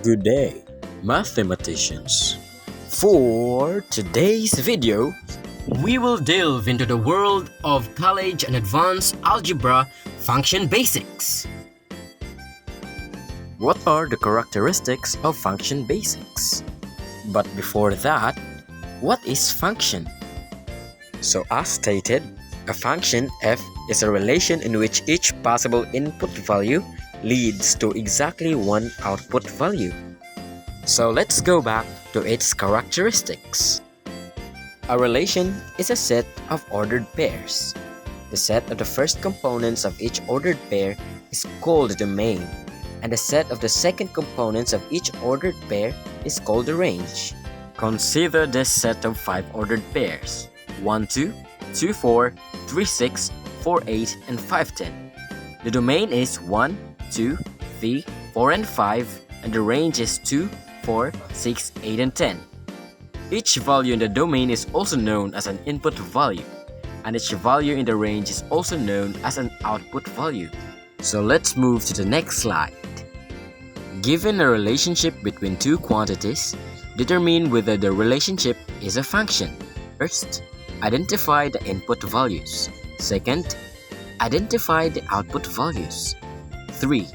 Good day, mathematicians. For today's video, we will delve into the world of college and advanced algebra function basics. What are the characteristics of function basics? But before that, what is function? So as stated, a function f is a relation in which each possible input value leads to exactly one output value. So let's go back to its characteristics. A relation is a set of ordered pairs. The set of the first components of each ordered pair is called the domain, and the set of the second components of each ordered pair is called the range. Consider this set of 5 ordered pairs: 1, 2, 2, 4, 3, 6, 4, 8, and 5, 10. The domain is 1, 2, 3, 4, and 5, and the range is 2, 4, 6, 8, and 10. Each value in the domain is also known as an input value, and each value in the range is also known as an output value. So let's move to the next slide. Given a relationship between two quantities, determine whether the relationship is a function. First, identify the input values. Second, identify the output values. 3.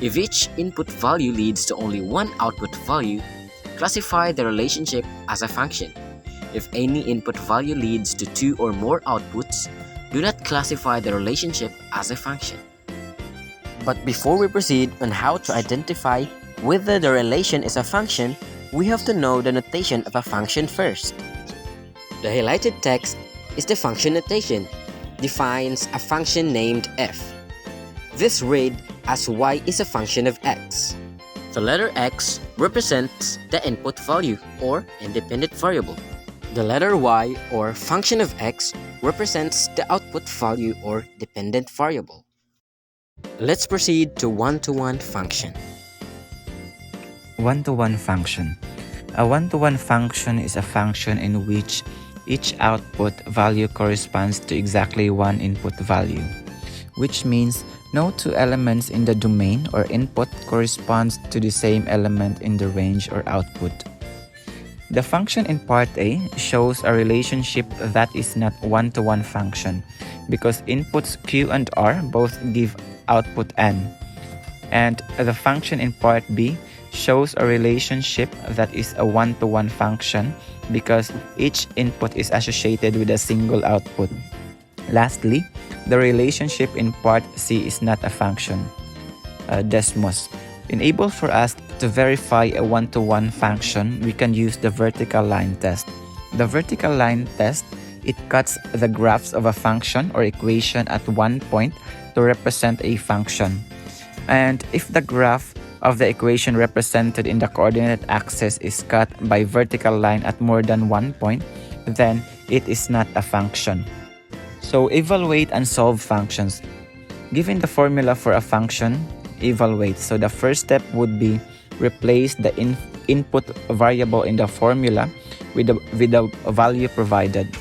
If each input value leads to only one output value, classify the relationship as a function. If any input value leads to 2 or more outputs, do not classify the relationship as a function. But before we proceed on how to identify whether the relation is a function, we have to know the notation of a function first. The highlighted text is the function notation, defines a function named f. This read as y is a function of x. The letter x represents the input value or independent variable. The letter y or function of x represents the output value or dependent variable. Let's proceed to one-to-one function. One-to-one function. A one-to-one function is a function in which each output value corresponds to exactly one input value, which means no two elements in the domain or input corresponds to the same element in the range or output. The function in part A shows a relationship that is not one-to-one function because inputs Q and R both give output N. And the function in part B shows a relationship that is a one-to-one function because each input is associated with a single output. Lastly, the relationship in part C is not a function. Desmos. Enable for us to verify a one-to-one function, we can use the vertical line test. The vertical line test, it cuts the graphs of a function or equation at one point to represent a function. And if the graph of the equation represented in the coordinate axis is cut by vertical line at more than one point, then it is not a function. So evaluate and solve functions. Given the formula for a function, evaluate. So the first step would be replace the input variable in the formula with the value provided.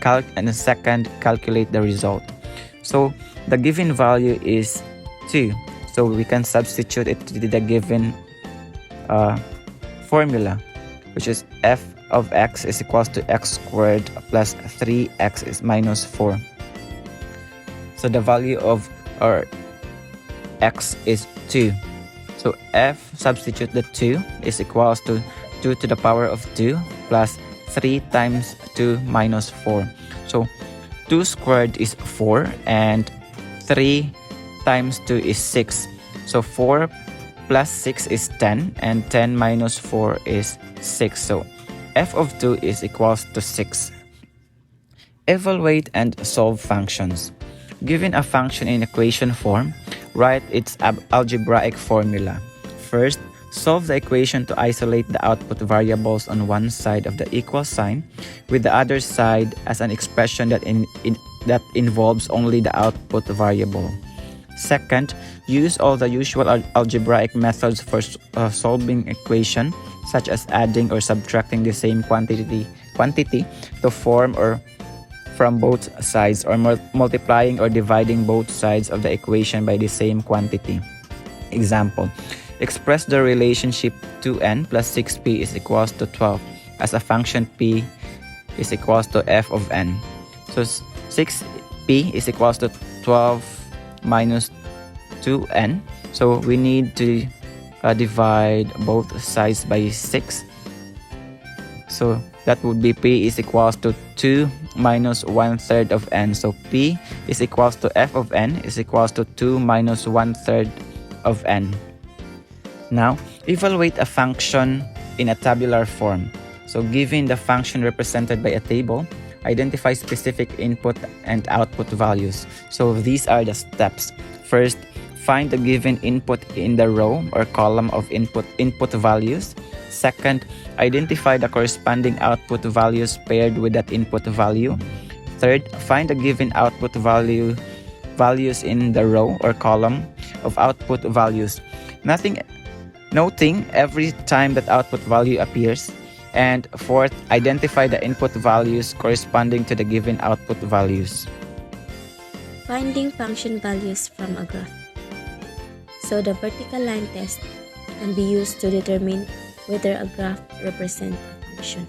And the second, calculate the result. So the given value is 2. So we can substitute it to the given formula, which is f of x is equals to x squared plus 3x is minus 4. So the value of our x is 2. So f, substitute the 2 is equals to 2 to the power of 2 plus 3 times 2 minus 4. So 2 squared is 4 and 3 times 2 is 6. So 4 plus 6 is 10 and 10 minus 4 is 6. So f of 2 is equals to 6. Evaluate and solve functions. Given a function in equation form, write its algebraic formula. First, solve the equation to isolate the output variables on one side of the equal sign, with the other side as an expression that involves only the output variable. Second, use all the usual algebraic methods for solving equation, such as adding or subtracting the same quantity to form or from both sides, or multiplying or dividing both sides of the equation by the same quantity. Example, express the relationship 2n plus 6p is equals to 12 as a function p is equals to f of n. So 6p is equals to 12 minus 2n. So we need to divide both sides by 6. So that would be p is equals to 2 minus 1/3 of n. So p is equals to f of n is equals to 2 minus 1/3 of n. Now, evaluate a function in a tabular form. So given the function represented by a table, identify specific input and output values. So these are the steps. First, find the given input in the row or column of input values. Second, identify the corresponding output values paired with that input value. Third, find the given output values in the row or column of output values. Noting every time that output value appears. And fourth, identify the input values corresponding to the given output values. Finding function values from a graph. So the vertical line test can be used to determine whether a graph represents a function.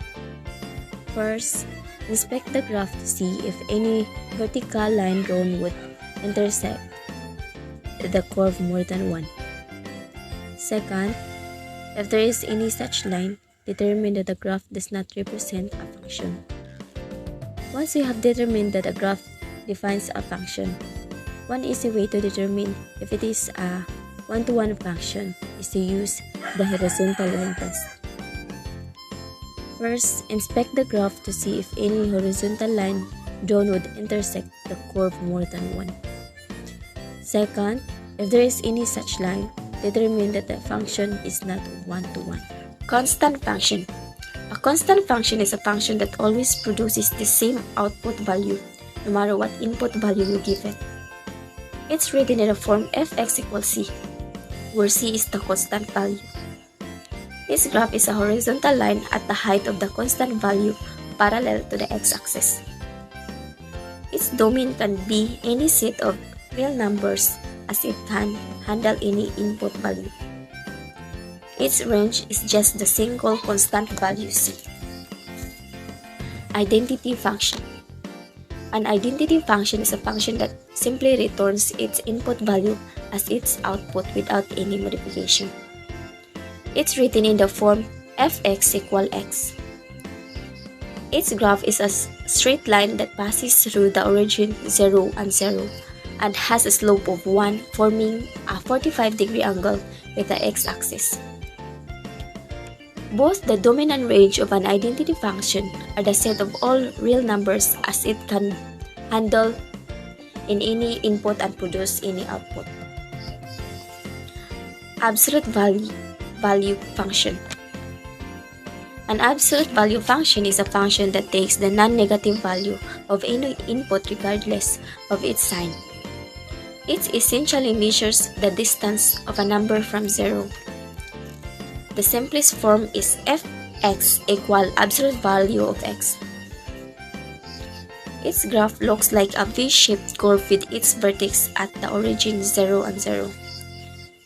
First, inspect the graph to see if any vertical line drawn would intersect the curve more than one. Second, if there is any such line, determine that the graph does not represent a function. Once you have determined that a graph defines a function, one easy way to determine if it is a one-to-one function is to use the horizontal line test. First, inspect the graph to see if any horizontal line drawn would intersect the curve more than one. Second, if there is any such line, determine that the function is not one-to-one. Constant function. A constant function is a function that always produces the same output value no matter what input value you give it. It's written in the form fx equals c, where c is the constant value. This graph is a horizontal line at the height of the constant value parallel to the x-axis. Its domain can be any set of real numbers as it can handle any input value. Its range is just the single constant value c. Identity function. An identity function is a function that simply returns its input value as its output without any modification. It's written in the form fx equals x. Its graph is a straight line that passes through the origin 0 and 0 and has a slope of 1, forming a 45-degree angle with the x-axis. Both the domain and range of an identity function are the set of all real numbers as it can handle in any input and produce any output. Absolute value function. An absolute value function is a function that takes the non-negative value of any input regardless of its sign. It essentially measures the distance of a number from 0. The simplest form is fx equals absolute value of x. Its graph looks like a V-shaped curve with its vertex at the origin 0 and 0.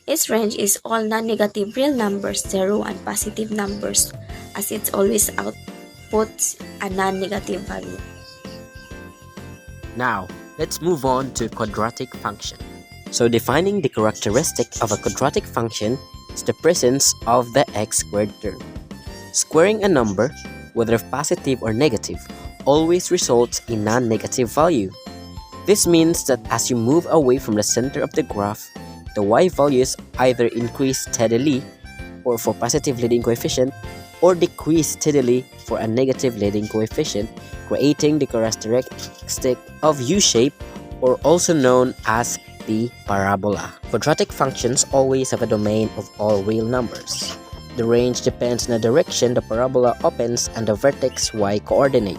Its range is all non-negative real numbers, 0 and positive numbers, as it always outputs a non-negative value. Now, let's move on to quadratic function. So defining the characteristic of a quadratic function is the presence of the x squared term. Squaring a number, whether positive or negative, always results in non-negative value. This means that as you move away from the center of the graph, the y values either increase steadily or for positive leading coefficient or decrease steadily for a negative leading coefficient, creating the characteristic of U-shape, or also known as the parabola. Quadratic functions always have a domain of all real numbers. The range depends on the direction the parabola opens and the vertex y coordinate.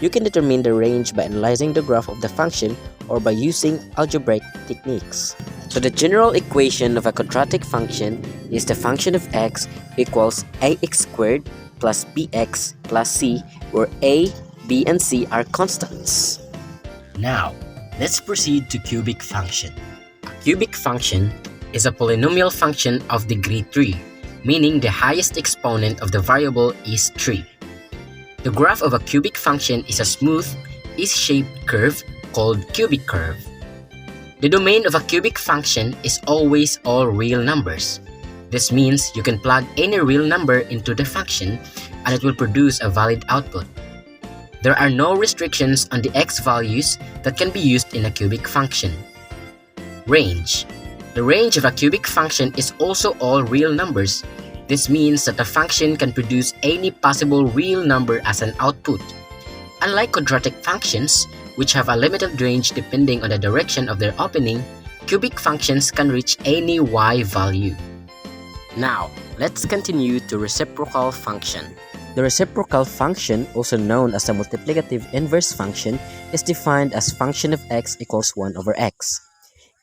You can determine the range by analyzing the graph of the function or by using algebraic techniques. So the general equation of a quadratic function is the function of x equals ax squared plus bx plus c, where a, b, and c are constants. Now, let's proceed to cubic function. A cubic function is a polynomial function of degree 3, meaning the highest exponent of the variable is 3. The graph of a cubic function is a smooth, is-shaped curve called cubic curve. The domain of a cubic function is always all real numbers. This means you can plug any real number into the function and it will produce a valid output. There are no restrictions on the x values that can be used in a cubic function. Range. The range of a cubic function is also all real numbers. This means that the function can produce any possible real number as an output. Unlike quadratic functions, which have a limited range depending on the direction of their opening, cubic functions can reach any y value. Now, let's continue to reciprocal function. The reciprocal function, also known as the multiplicative inverse function, is defined as function of x equals 1 over x.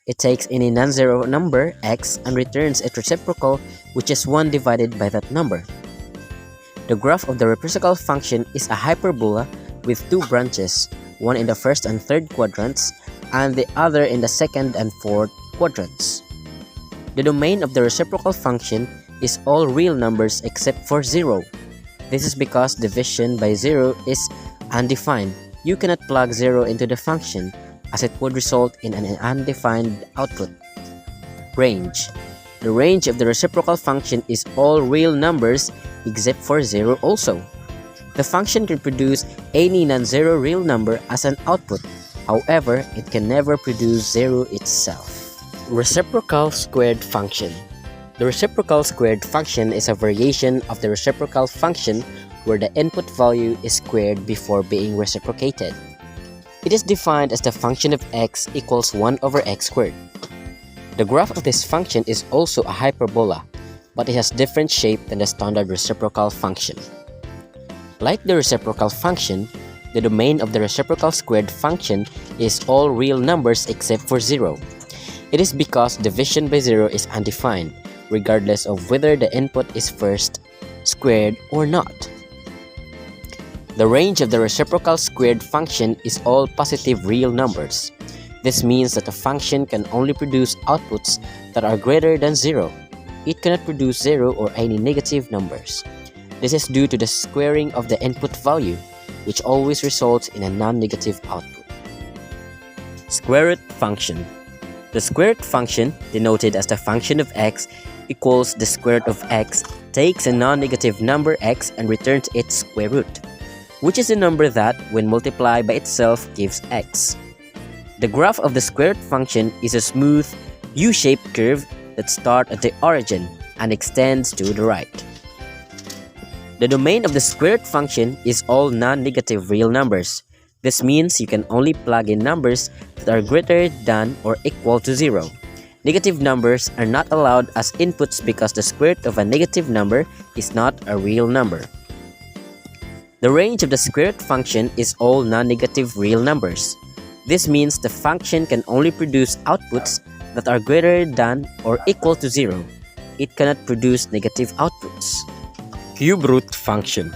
It takes any non-zero number, x, and returns its reciprocal, which is 1 divided by that number. The graph of the reciprocal function is a hyperbola with two branches, one in the first and third quadrants, and the other in the second and fourth quadrants. The domain of the reciprocal function is all real numbers except for 0. This is because division by 0 is undefined. You cannot plug 0 into the function, as it would result in an undefined output. Range. The range of the reciprocal function is all real numbers except for 0 also. The function can produce any non-zero real number as an output. However, it can never produce 0 itself. Reciprocal squared function. The reciprocal squared function is a variation of the reciprocal function where the input value is squared before being reciprocated. It is defined as the function of x equals 1 over x squared. The graph of this function is also a hyperbola, but it has different shape than the standard reciprocal function. Like the reciprocal function, the domain of the reciprocal squared function is all real numbers except for 0. It is because division by 0 is undefined, regardless of whether the input is first squared or not. The range of the reciprocal squared function is all positive real numbers. This means that the function can only produce outputs that are greater than 0. It cannot produce 0 or any negative numbers. This is due to the squaring of the input value, which always results in a non-negative output. Square root function. The square root function, denoted as the function of x equals the square root of x, takes a non-negative number x and returns its square root, which is a number that, when multiplied by itself, gives x. The graph of the square root function is a smooth, U-shaped curve that starts at the origin and extends to the right. The domain of the square root function is all non-negative real numbers. This means you can only plug in numbers that are greater than or equal to 0. Negative numbers are not allowed as inputs because the square root of a negative number is not a real number. The range of the square root function is all non-negative real numbers. This means the function can only produce outputs that are greater than or equal to 0. It cannot produce negative outputs. Cube root function.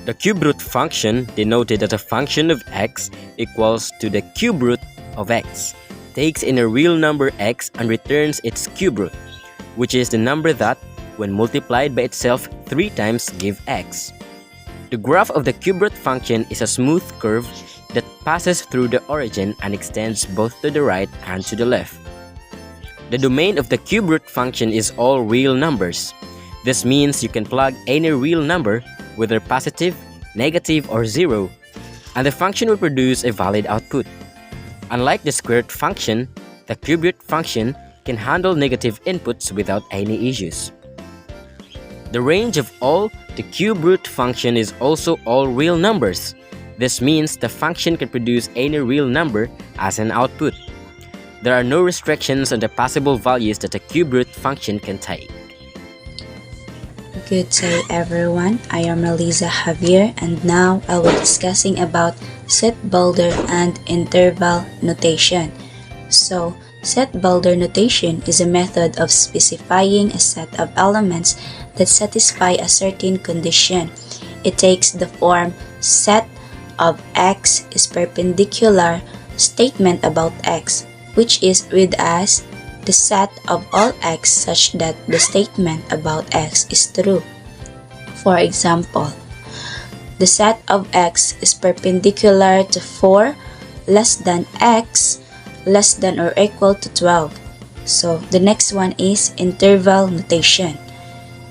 The cube root function, denoted as a function of x equals to the cube root of x, takes in a real number x and returns its cube root, which is the number that, when multiplied by itself 3 times, give x. The graph of the cube root function is a smooth curve that passes through the origin and extends both to the right and to the left. The domain of the cube root function is all real numbers. This means you can plug any real number, whether positive, negative, or 0, and the function will produce a valid output. Unlike the square root function, the cube root function can handle negative inputs without any issues. The range of all the cube root function is also all real numbers. This means the function can produce any real number as an output. There are no restrictions on the possible values that a cube root function can take. Good day everyone, I am Raliza Javier and now I will be discussing about set builder and interval notation. So, set builder notation is a method of specifying a set of elements that satisfy a certain condition. It takes the form set of x is perpendicular statement about x, which is read as the set of all x such that the statement about x is true. For example, the set of x is perpendicular to 4 less than x less than or equal to 12. So the next one is interval notation.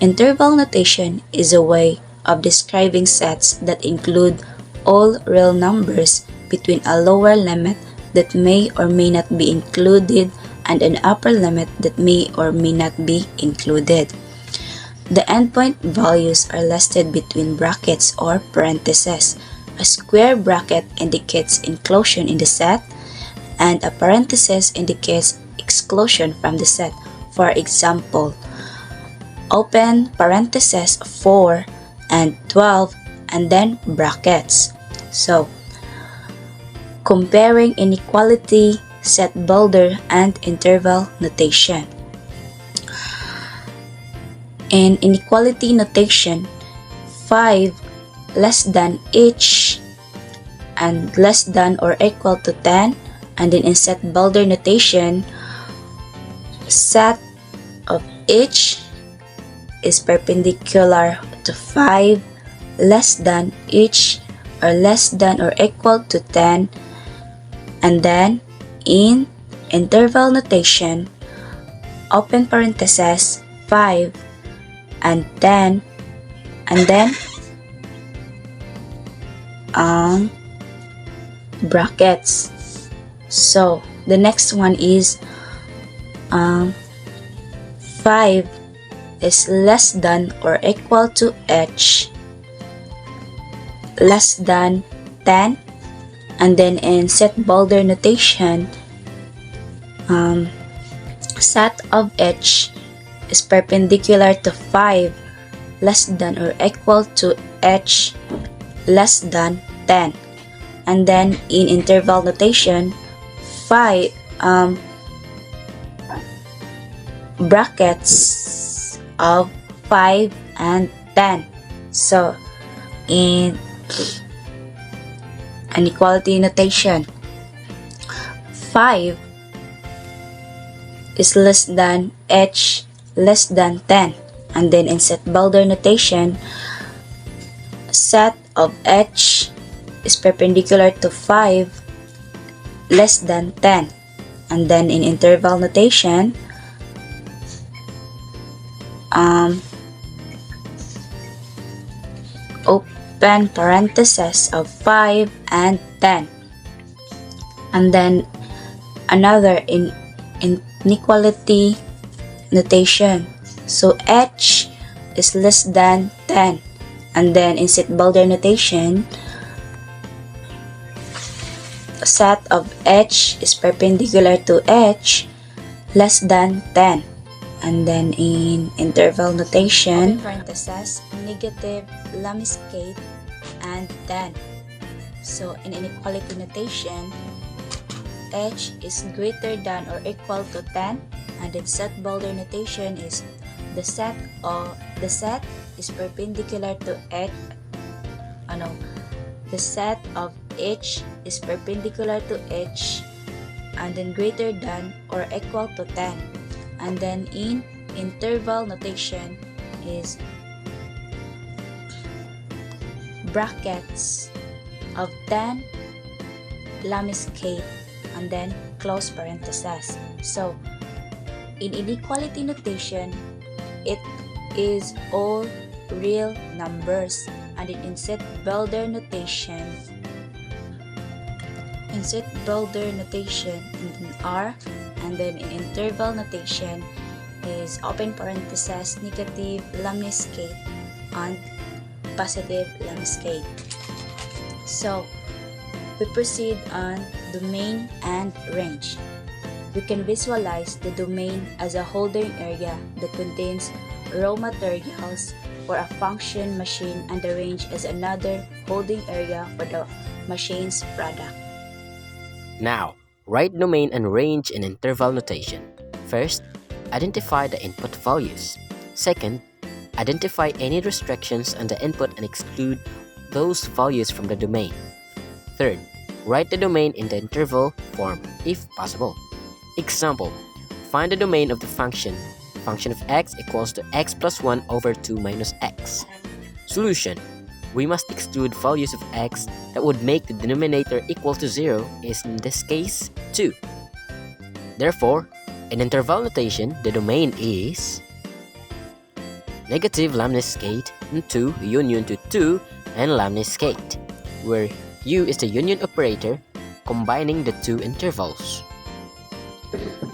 Interval notation is a way of describing sets that include all real numbers between a lower limit that may or may not be included and an upper limit that may or may not be included. The endpoint values are listed between brackets or parentheses. A square bracket indicates inclusion in the set, and a parenthesis indicates exclusion from the set. For example, open parentheses 4 and 12 and then brackets. So, comparing inequality, set builder, and interval notation. In inequality notation, 5 less than each and less than or equal to 10, and then in set builder notation, set of each is perpendicular to 5 less than each or less than or equal to 10, and then in interval notation, open parentheses 5 and 10, and then brackets. So the next one is 5 is less than or equal to h less than 10, and then in set builder notation, set of h is perpendicular to 5 less than or equal to h less than 10, and then in interval notation, 5 brackets of 5 and 10. So in inequality notation, 5 is less than h less than 10, and then in set builder notation, set of h is perpendicular to 5 less than 10, and then in interval notation, open parentheses of 5 and 10, and then another in inequality notation. So h is less than 10, and then in set builder notation, set of h is perpendicular to h less than 10, and then in interval notation, open parentheses negative lemniscate and 10. So in inequality notation, h is greater than or equal to 10, and in set builder notation is the set is perpendicular to h. The set of h is perpendicular to h, and then greater than or equal to 10, and then in interval notation is brackets of 10 lemniscate and then close parentheses. So in inequality notation, it is all real numbers, and in set builder notation, in R, and then in interval notation is open parentheses negative lemniscate and positive lemniscate. So we proceed on domain and range. We can visualize the domain as a holding area that contains raw materials for a function machine, and the range as another holding area for the machine's product. Now, write domain and range in interval notation. First, identify the input values. Second, identify any restrictions on the input and exclude those values from the domain. Third, write the domain in the interval form if possible. Example, Find the domain of the function. Function of x equals to x plus 1 over 2 minus x. Solution. We must exclude values of x that would make the denominator equal to 0, is in this case 2. Therefore, in interval notation, the domain is negative lemniscate and 2 union to 2 and lemniscate, where u is the union operator combining the two intervals.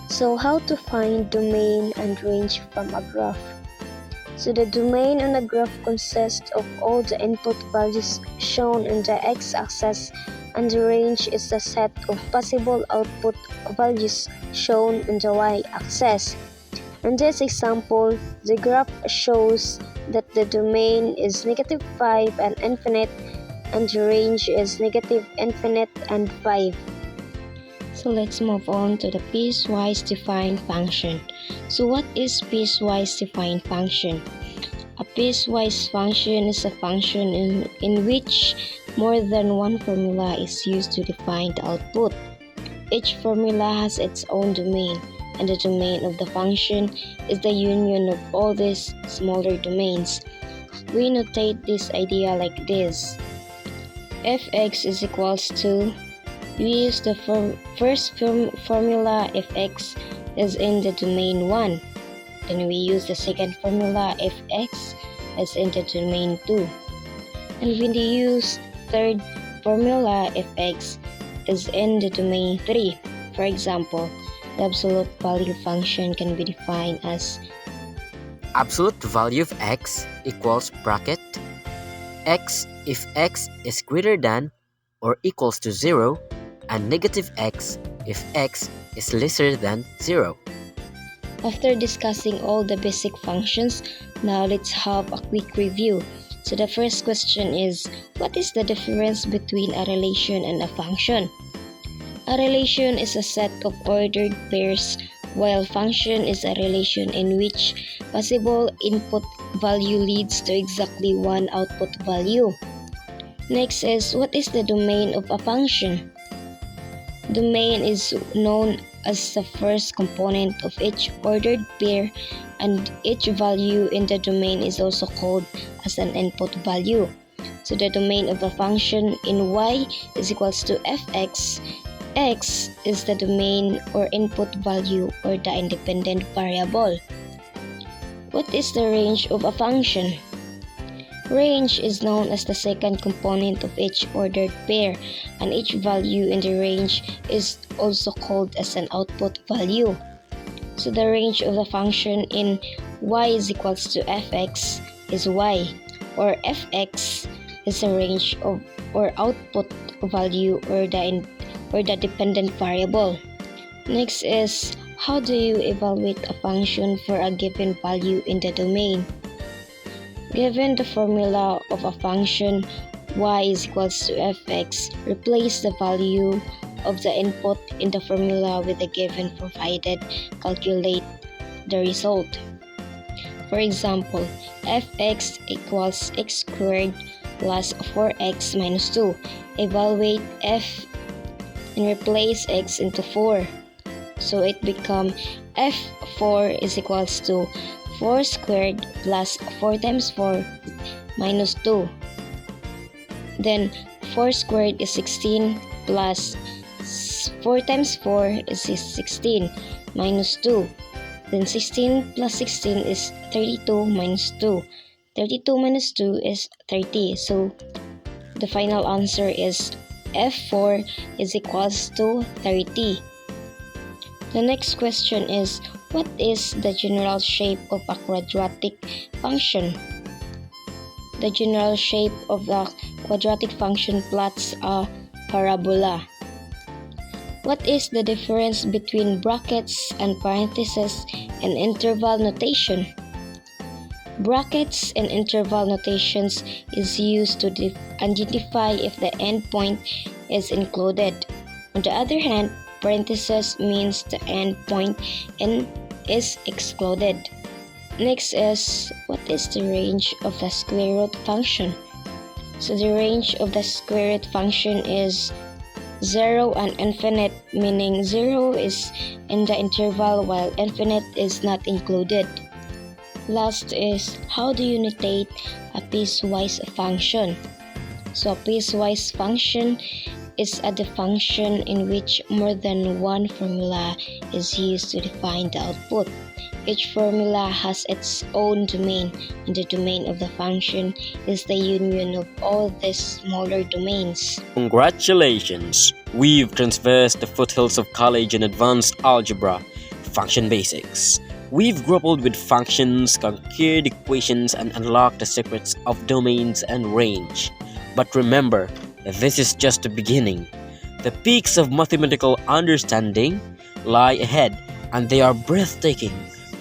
So how to find domain and range from a graph? So the domain on a graph consists of all the input values shown on the x-axis, and the range is the set of possible output values shown on the y-axis. In this example, the graph shows that the domain is -5 and infinite, and the range is -infinite and 5. So let's move on to the piecewise defined function. So what is piecewise defined function? A piecewise function is a function in which more than one formula is used to define the output. Each formula has its own domain, and the domain of the function is the union of all these smaller domains. We notate this idea like this. Fx is equals to, we use the first formula if x is in the domain 1. Then we use the second formula if x is in the domain 2. And we use third formula if x is in the domain 3. For example, the absolute value function can be defined as absolute value of x equals bracket x if x is greater than or equals to 0, and negative x if x is lesser than 0. After discussing all the basic functions, now let's have a quick review. So the first question is, what is the difference between a relation and a function? A relation is a set of ordered pairs, while function is a relation in which possible input value leads to exactly one output value. Next is, what is the domain of a function? Domain is known as the first component of each ordered pair, and each value in the domain is also called as an input value. So the domain of a function in y is equals to fx. X is the domain or input value or the independent variable. What is the range of a function? Range is known as the second component of each ordered pair, and each value in the range is also called as an output value. So the range of the function in y is equals to fx is y, or fx is a range of or output value or the dependent variable. Next is, how do you evaluate a function for a given value in the domain? Given the formula of a function y is equals to fx, replace the value of the input in the formula with the given provided, calculate the result. For example, fx equals x squared plus 4x minus 2. Evaluate f and replace x into 4. So it becomes f4 is equals to 4 squared plus 4 times 4 minus 2. Then 4 squared is 16 plus 4 times 4 is 16 minus 2. Then 16 plus 16 is 32 minus 2. 32 minus 2 is 30. So the final answer is f4 is equals to 30. The next question is, what is the general shape of a quadratic function? The general shape of the quadratic function plots a parabola. What is the difference between brackets and parentheses and interval notation? Brackets and interval notations is used to identify if the endpoint is included. On the other hand, parentheses means the endpoint is excluded. Next is, what is the range of the square root function? So the range of the square root function is 0 and infinite, meaning 0 is in the interval while infinite is not included. Last is, how do you notate a piecewise function? So a piecewise function is the function in which more than one formula is used to define the output. Each formula has its own domain, and the domain of the function is the union of all these smaller domains. Congratulations! We've traversed the foothills of college and advanced algebra, function basics. We've grappled with functions, conquered equations, and unlocked the secrets of domains and range. But remember, this is just the beginning. The peaks of mathematical understanding lie ahead, and they are breathtaking.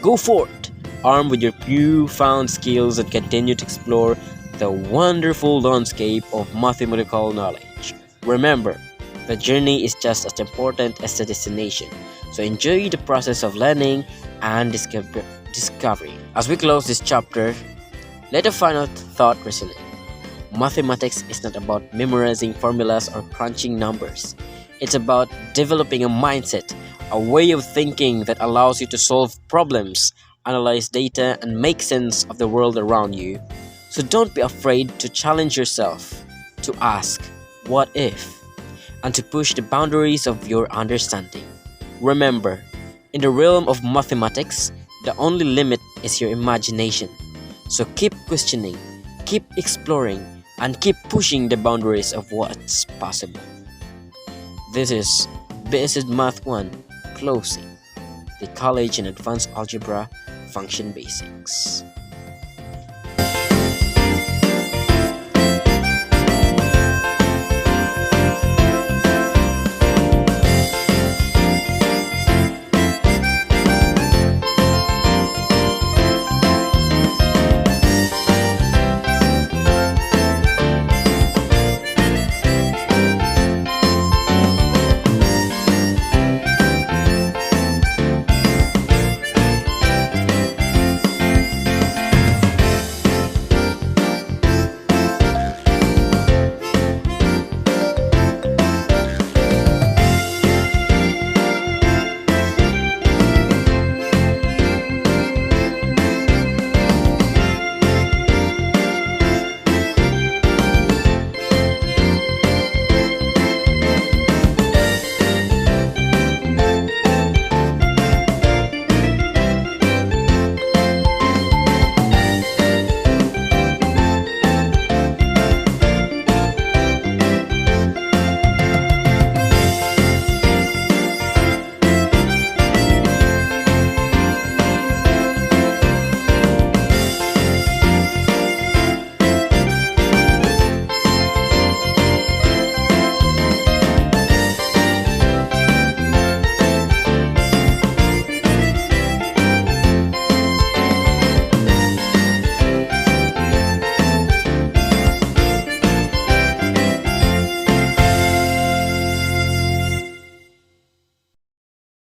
Go forth, armed with your newfound skills, and continue to explore the wonderful landscape of mathematical knowledge. Remember, the journey is just as important as the destination, so enjoy the process of learning and discovery. As we close this chapter, let a final thought resonate. Mathematics is not about memorizing formulas or crunching numbers. It's about developing a mindset, a way of thinking that allows you to solve problems, analyze data, and make sense of the world around you. So don't be afraid to challenge yourself, to ask, what if, and to push the boundaries of your understanding. Remember, in the realm of mathematics, the only limit is your imagination. So keep questioning, keep exploring, and keep pushing the boundaries of what's possible. This is BSED-MATH 1 closing the College and Advanced Algebra Function Basics.